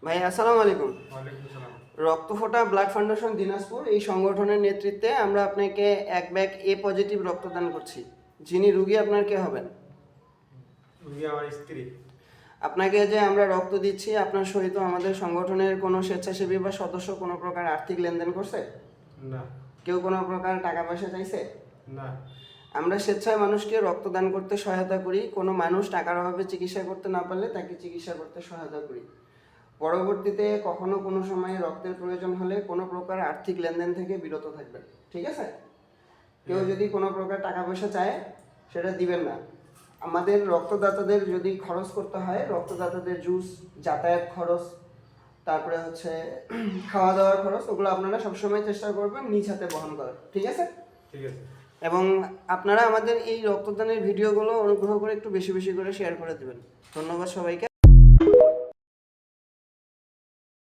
ভাই আসসালামু আলাইকুম। ওয়ালাইকুম সালাম। রক্তফোঁটা ব্লাড ফাউন্ডেশন দিনাজপুর এই সংগঠনের নেতৃত্বে আমরা আপনাকে এক ব্যাগ এ পজিটিভ রক্তদান করছি। যিনি রুগী আপনার কে হবেন? উনি আমার স্ত্রী। আপনাকে যে আমরা রক্ত দিচ্ছি, আপনার সহিত আমাদের সংগঠনের কোনো স্বেচ্ছাসেবী বা সদস্য কোনো প্রকার আর্থিক লেনদেন করছে? না। কেউ কোনো প্রকার টাকা পয়সা চাইছে? না। আমরা স্বেচ্ছায় মানুষকে রক্তদান করতে সহায়তা করি। কোনো মানুষ টাকার অভাবে চিকিৎসা করতে না পারলে তাকে চিকিৎসা করতে সহায়তা করি। পরবর্তীতে কখনো কোনো সময়ে রক্তের প্রয়োজন হলে কোনো প্রকার আর্থিক লেনদেন থেকে বিরত থাকবেন, ঠিক আছে? কেউ যদি কোনো প্রকার টাকা পয়সা চায় সেটা দিবেন না। আমাদের রক্তদাতাদের যদি খরচ করতে হয়, রক্তদাতাদের জুস, যাতায়াত খরচ, তারপরে হচ্ছে খাওয়া দাওয়ার খরচ, ওগুলো আপনারা সবসময় চেষ্টা করবেন নিজ হাতে বহন করার, ঠিক আছে? ঠিক আছে। এবং আপনারা আমাদের এই রক্তদানের ভিডিওগুলো অনুগ্রহ করে একটু বেশি বেশি করে শেয়ার করে দেবেন। ধন্যবাদ সবাইকে।